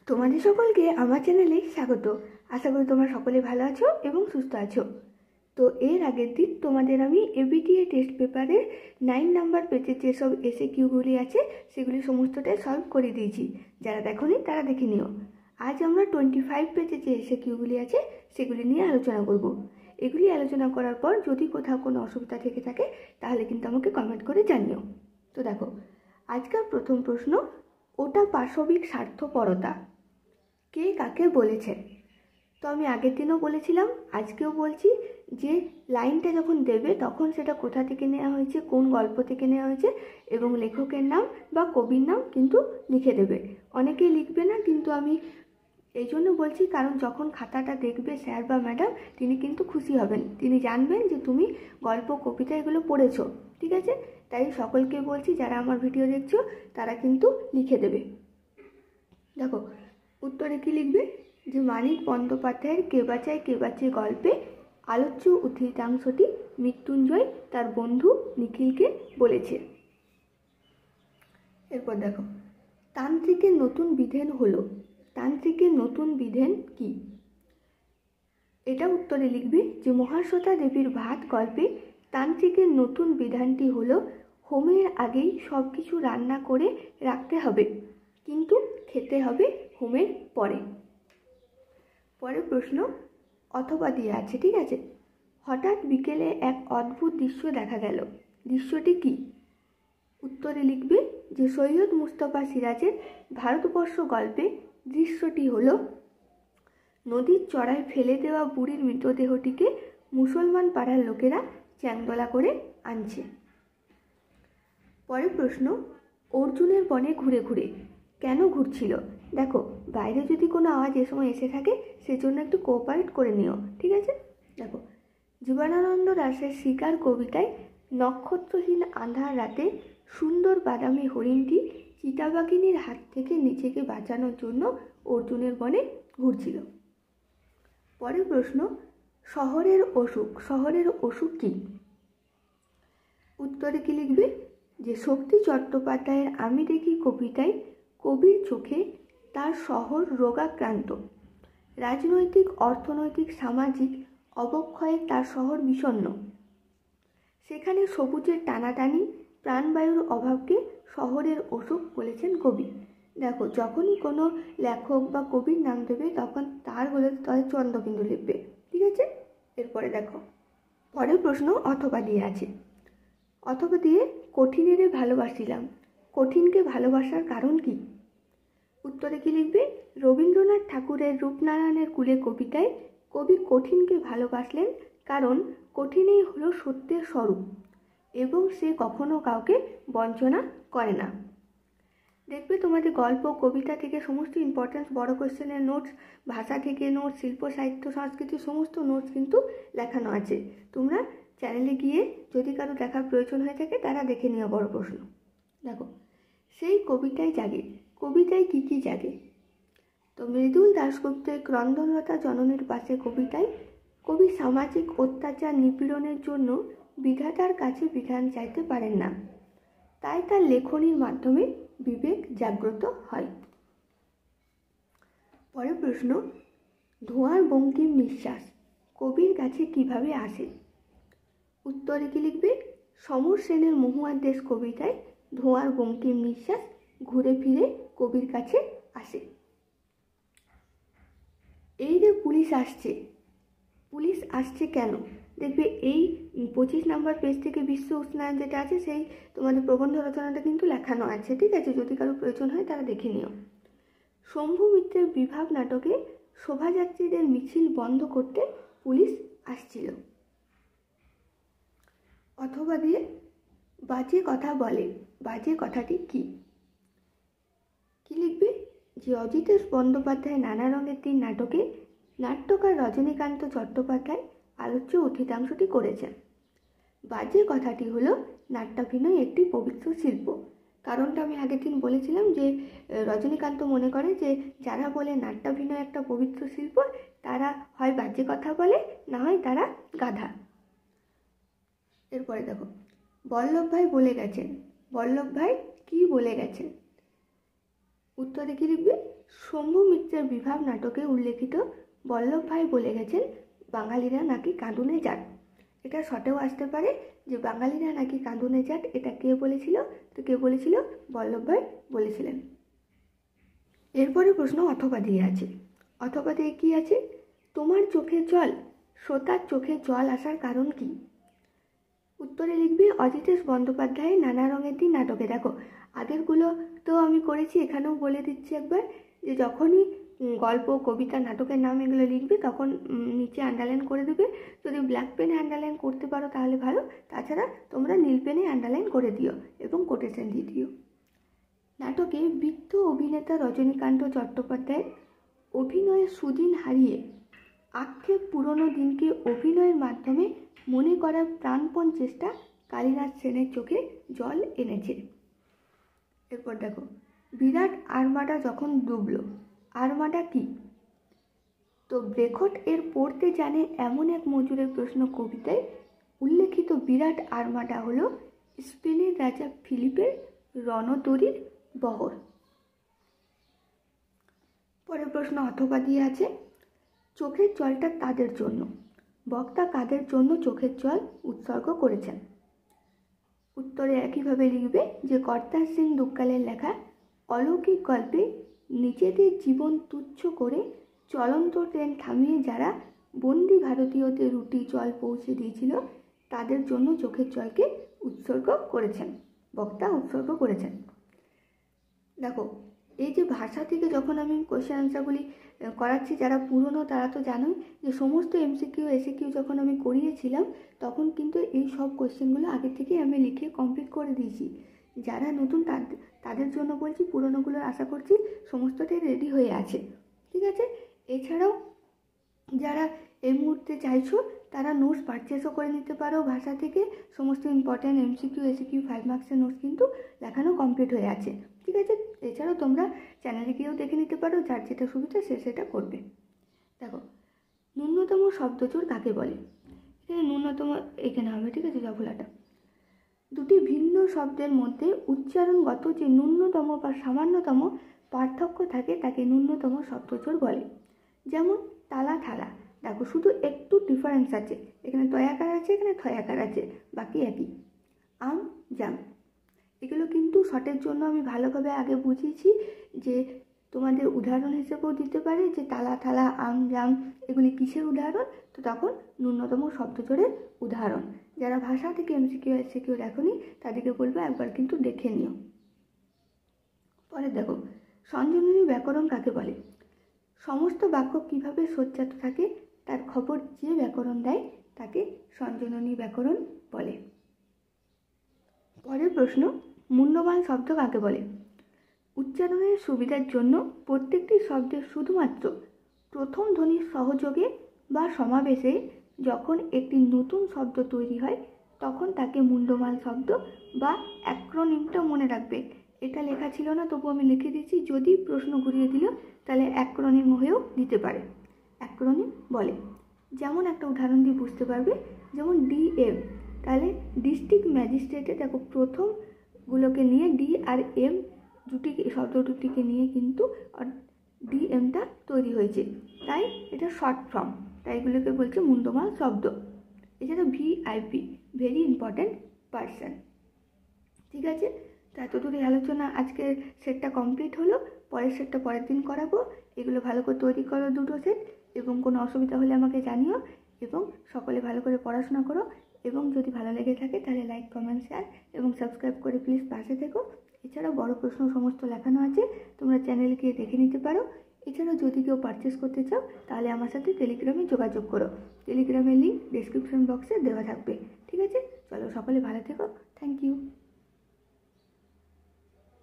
তোমাদের সকলকে আমার চ্যানেলে স্বাগত। আশা করি তোমরা সকলে ভালো আছো এবং সুস্থ আছো। তো এর আগের দিন তোমাদের আমি এবিটিএ টেস্ট পেপারের 9 নাম্বার পেজে যেসব এসএকিউগুলি আছে সেগুলি সমস্তটাই সলভ করে দিয়েছি। যারা দেখোনি তারা দেখে নিও। আজ আমরা 25 পেজে যে এসএকিউগুলি আছে সেগুলি নিয়ে আলোচনা করব। এগুলি আলোচনা করার পর যদি কোথাও কোনো অসুবিধা থেকে থাকে তাহলে কিন্তু আমাকে কমেন্ট করে জানিও। তো দেখো, আজকের প্রথম প্রশ্ন, ওটা পাশবিক স্বার্থপরতা কে কাকে বলেছেন? তো আমি আগের দিনও বলেছিলাম, আজকেও বলছি যে লাইনটা যখন দেবে তখন সেটা কোথা থেকে নেওয়া হয়েছে, কোন গল্প থেকে নেওয়া হয়েছে এবং লেখকের নাম বা কবির নাম কিন্তু লিখে দেবে। অনেকেই লিখবে না, কিন্তু আমি এই জন্য বলছি কারণ যখন খাতাটা দেখবে স্যার বা ম্যাডাম, তিনি কিন্তু খুশি হবেন, তিনি জানবেন যে তুমি গল্প কবিতা এগুলো পড়েছো। ঠিক আছে, তাই সকলকে বলছি যারা আমার ভিডিও দেখছো তারা কিন্তু লিখে দেবে। দেখো উত্তরে কি লিখবে, যে মানিক বন্দ্যোপাধ্যায়ের কে বাঁচায় কে বাঁচে গল্পে আলোচ্য উদ্ধৃতাংশটি মৃত্যুঞ্জয় তার বন্ধু নিখিলকে বলেছে। এরপর দেখো, তান্ত্রিকের নতুন বিধান হলো, তান্ত্রিকের নতুন বিধান কি? এটা উত্তরে লিখবে যে মহাশ্বেতা দেবীর ভাত গল্পে তান্ত্রিকের নতুন বিধানটি হলো হোমের আগেই সব কিছু রান্না করে রাখতে হবে, কিন্তু খেতে হবে হোমের পরে। পরের প্রশ্ন অথবা দিয়ে আছে, ঠিক আছে। হঠাৎ বিকেলে এক অদ্ভুত দৃশ্য দেখা গেল, দৃশ্যটি কি? উত্তরে লিখবে যে সৈয়দ মুস্তফা সিরাজের ভারতবর্ষ গল্পে দৃশ্যটি হল নদীর চড়ায় ফেলে দেওয়া বুড়ির মৃতদেহটিকে মুসলমান পাড়ার লোকেরা চ্যাংদোলা করে আনছে। পরের প্রশ্ন অর্জুনের বনে ঘুরে ঘুরে কেন ঘুরছিল? দেখো, বাইরে যদি কোনো আওয়াজ এ সময় এসে থাকে সেজন্য একটু কোঅপারেট করে নিও, ঠিক আছে। দেখো, জীবনানন্দ দাশের শিকার কবিতায় নক্ষত্রহীন আঁধার রাতে সুন্দর বাদামি হরিণটি চিতাবাঘিনীর হাত থেকে নিজেকে বাঁচানোর জন্য অর্জুনের বনে ঘুরছিল। পরের প্রশ্ন শহরের অসুখ, শহরের অসুখ কি? উত্তরে কি লিখবে যে শক্তি চট্টোপাধ্যায়ের আমি দেখি কবিতায় কবির চোখে তার শহর রোগাক্রান্ত, রাজনৈতিক অর্থনৈতিক সামাজিক অবক্ষয়ে তার শহর বিষণ্ণ, সেখানে সবুজের টানাটানি প্রাণবায়ুর অভাবকে শহরের অসুখ বলেছেন কবি। দেখো, যখনই কোনো লেখক বা কবির নাম দেবে তখন তার বলে তাদের চন্দ্র কিন্তু লিখবে, ঠিক আছে। এরপরে দেখো, পরের প্রশ্ন অথবা দিয়ে আছে। অথবা দিয়ে কঠিনেরে ভালোবাসিলাম, কঠিনকে ভালোবাসার কারণ কি? উত্তরে কি লিখবে রবীন্দ্রনাথ ঠাকুরের রূপনারায়ণের কুলে কবিতায় কবি কঠিনকে ভালোবাসলেন কারণ কঠিনই হলো সত্যের স্বরূপ এবং সে কখনো কাউকে বঞ্চনা করে না। দেখবে তোমাদের গল্প কবিতা থেকে সমস্ত ইম্পর্টেন্স বড় কোশ্চেনের নোটস, ভাষা থেকে নোটস, শিল্প সাহিত্য সংস্কৃতি সমস্ত নোটস কিন্তু লেখানো আছে। তোমরা চ্যানেলে গিয়ে যদি কারো দেখার প্রয়োজন হয়ে থাকে তারা দেখে নিও বড় প্রশ্ন। দেখো, সেই কবিতায় জাগে, কবিতায় কি কি জাগে? তো মৃদুল দাশগুপ্তের ক্রন্দনরতা জননীর পাশে কবিতায় কবি সামাজিক অত্যাচার নিপীড়নের জন্য বিধাতার কাছে বিধান চাইতে পারেন না, তাই তার লেখনীর মাধ্যমে বিবেক জাগ্রত হয়। পরের প্রশ্ন ধোঁয়ার বঙ্কিম নিঃশ্বাস কবির কাছে কিভাবে আসে? উত্তরে কি লিখবে সমর সেনের মহুয়ার দেশ কবিতায় ধোঁয়ার বঙ্কিম নিঃশ্বাস ঘুরে ফিরে কবির কাছে আসে। এই যে পুলিশ আসছে, পুলিশ আসছে কেন? দেখবে এই 25 নম্বর পেজ থেকে বিশ্ব উষ্ণায়ন যেটা আছে সেই তোমাদের প্রবন্ধ রচনাটা কিন্তু লেখানো আছে, ঠিক আছে। যদি কারো প্রয়োজন হয় তারা দেখে নিও। শম্ভু মিত্রের বিভাব নাটকে শোভাযাত্রীদের মিছিল বন্ধ করতে পুলিশ আসছিল। অথবা দিয়ে বাজে কথা বলে, বাজে কথাটি কি? কি লিখবে যে অজিতেশ বন্দ্যোপাধ্যায় নানা রঙের দিন নাটকে নাট্যকার রজনীকান্ত চট্টোপাধ্যায় আলোচ্য উদ্ধৃতাংশটি করেছেন। বাজে কথাটি হলো নাট্যাভিনয় একটি পবিত্র শিল্প। কারণটা আমি আগের দিন বলেছিলাম যে রজনীকান্ত মনে করে যে যারা বলে নাট্যাভিনয় একটা পবিত্র শিল্প তারা হয় বাজে কথা বলে, না হয় তারা গাধা। এরপরে দেখো, বল্লভ ভাই বলে গেছেন, বল্লভ ভাই কি বলে গেছেন? উত্তরে কি লিখবে? শম্ভু মিত্রের বিভাব নাটকে উল্লেখিত বল্লভ ভাই বলে গেছেন বাঙালিরা নাকি কাঁদুনে যাট। এটা শর্টেও আসতে পারে যে বাঙালিরা নাকি কাঁদুনে যাট, এটা কে বলেছিল? তো কে বলেছিল? বল্লভ ভাই বলেছিলেন। এরপরে প্রশ্ন অথবা দিয়ে আছে। অথবা দিয়ে কি আছে? তোমার চোখে জল, শ্রোতার চোখে জল আসার কারণ কি? উত্তরে লিখবে অজিতেশ বন্দ্যোপাধ্যায়ের নানা রঙের দিন নাটকে। দেখো আগেরগুলো তো আমি করেছি, এখানেও বলে দিচ্ছি একবার যে যখনই গল্প, কবিতা, নাটকের নাম এগুলো লিখবে তখন নিচে আন্ডারলাইন করে দেবে। যদি ব্ল্যাক পেনে আন্ডারলাইন করতে পারো তাহলে ভালো, তাছাড়া তোমরা নীল পেনে আন্ডারলাইন করে দিও এবং কোটেশন দিয়ে দিও। নাটকে বৃদ্ধ অভিনেতা রজনীকান্ত চট্টোপাধ্যায়ের অভিনয়ের সুদিন হারিয়ে আক্ষেপ পুরনো দিনকে অভিনয়ের মাধ্যমে মনে করার প্রাণপণ চেষ্টা কালীনাথ সেনের চোখে জল এনেছে। এরপর দেখো, বিরাট আর্মাডা যখন ডুবল, আর্মাডা কি? তো ব্রেখট এর পড়তে জানে এমন এক মজুরের প্রশ্ন কবিতায় উল্লেখিত বিরাট আর্মাডা হলো স্পেনের রাজা ফিলিপের রণতরীর বহর। পরের প্রশ্ন অথবা দিয়ে আছে, চোখের জলটা তাদের জন্য, বক্তা কাদের জন্য চোখের জল উৎসর্গ করেছেন? উত্তরে একইভাবে লিখবে যে কর্তার সিং দুক্কালের লেখা অলৌকিক গল্পে নিজেদের জীবন তুচ্ছ করে চলন্ত ট্রেন থামিয়ে যারা বন্দি ভারতীয়দের রুটি জল পৌঁছে দিয়েছিল তাদের জন্য চোখের জলকে উৎসর্গ করেছেন, বক্তা উৎসর্গ করেছেন। দেখো এই যে ভাষা থেকে যখন আমি কোয়েশ্চেন আনসারগুলি করাচ্ছি, যারা পুরনো তারা তো জানোই যে সমস্ত এমসিকিউ এসিকিউ যখন আমি করিয়েছিলাম তখন কিন্তু এই সব কোয়েশ্চেনগুলো আগে থেকেই আমি লিখে কমপ্লিট করে দিয়েছি। যারা নতুন তাদের জন্য বলছি, পুরনোগুলো আশা করছি সমস্তটাই রেডি হয়ে আছে, ঠিক আছে? এছাড়াও যারা এই মুহূর্তে চাইছো তারা নোটস পারচেসও করে নিতে পারো ভাষা থেকে। সমস্ত ইম্পর্ট্যান্ট এমসিকিউ এসিকিউ 5 মার্কসের নোটস কিন্তু লেখানো কমপ্লিট হয়ে আছে, ঠিক আছে? এছাড়াও তোমরা চ্যানেলে গিয়েও দেখে নিতে পারো, যার যেটা সুবিধা সে সেটা করবে। দেখো ন্যূনতম শব্দজোড় কাকে বলে? এখানে ন্যূনতম এখানে হবে, ঠিক আছে? জফলাটা দুটি ভিন্ন শব্দের মধ্যে উচ্চারণগত যে ন্যূনতম বা সামান্যতম পার্থক্য থাকে তাকে ন্যূনতম শব্দজোড় বলে। যেমন তালা থালা, দেখো শুধু একটু ডিফারেন্স আছে, এখানে তয়াকার আছে, এখানে থয়াকার আছে, বাকি একই। আম জাম, এগুলো কিন্তু শর্টের জন্য আমি ভালোভাবে আগে বুঝিয়েছি যে তোমাদের উদাহরণ হিসেবেও দিতে পারে যে তালা থালা আম জাম এগুলি কিসের উদাহরণ, তো তখন ন্যূনতম শব্দজোড়ের উদাহরণ। যারা ভাষা থেকে এমসিকিউ এসিকিউ দেখোনি তাদেরকে বলবো একবার কিন্তু দেখে নিও। পরে দেখো সঞ্জননী ব্যাকরণ কাকে বলে? সমস্ত বাক্য কিভাবে সজ্জাত থাকে তার খবর যে ব্যাকরণ দেয় তাকে সঞ্জননী ব্যাকরণ বলে। পরের প্রশ্ন, মূল্যবান শব্দ কাকে বলে? উচ্চারণের সুবিধার জন্য প্রত্যেকটি শব্দের শুধুমাত্র প্রথম ধ্বনির সহযোগে বা সমাবেশে যখন একটি নতুন শব্দ তৈরি হয় তখন তাকে মূল্যবান শব্দ বা অ্যাক্রোনিমটা মনে রাখবে। এটা লেখা ছিল না, তবু আমি লিখে দিচ্ছি, যদি প্রশ্ন ঘুরিয়ে দিল তাহলে অ্যাক্রোনিম হয়েও দিতে পারে। অ্যাক্রোনিম বলে, যেমন একটা উদাহরণ দিয়ে বুঝতে পারবে, যেমন ডিএম, তাহলে ডিস্ট্রিক্ট ম্যাজিস্ট্রেটে দেখো প্রথমগুলোকে নিয়ে ডি আর এম শব্দ দুটিকে নিয়ে কিন্তু ডিএমটা তৈরি হয়েছে, তাই এটা শর্ট ফর্ম, তাই এগুলোকে বলছে মূল্যবান শব্দ। এছাড়া ভিআইপি, ভেরি ইম্পর্ট্যান্ট পার্সন, ঠিক আছে? তো এতদূরে আলোচনা, আজকের সেটটা কমপ্লিট হলো, পরের সেটটা পরের দিন করাবো। এগুলো ভালো করে তৈরি করো দুটো সেট, এবং কোনো অসুবিধা হলে আমাকে জানিও, এবং সকলে ভালো করে পড়াশোনা করো, এবং যদি ভালো লেগে থাকে তাহলে লাইক কমেন্ট শেয়ার এবং সাবস্ক্রাইব করে প্লিজ পাশে থেকো। এছাড়াও বড় প্রশ্ন সমস্ত লেখানো আছে, তোমরা চ্যানেলে গিয়ে দেখে নিতে পারো। এছাড়াও যদি কেউ পারচেস করতে চাও তাহলে আমার সাথে টেলিগ্রামে যোগাযোগ করো, টেলিগ্রামের লিঙ্ক ডেসক্রিপশন বক্সে দেওয়া থাকবে, ঠিক আছে? চলো সকলে ভালো থেকো, থ্যাংক ইউ।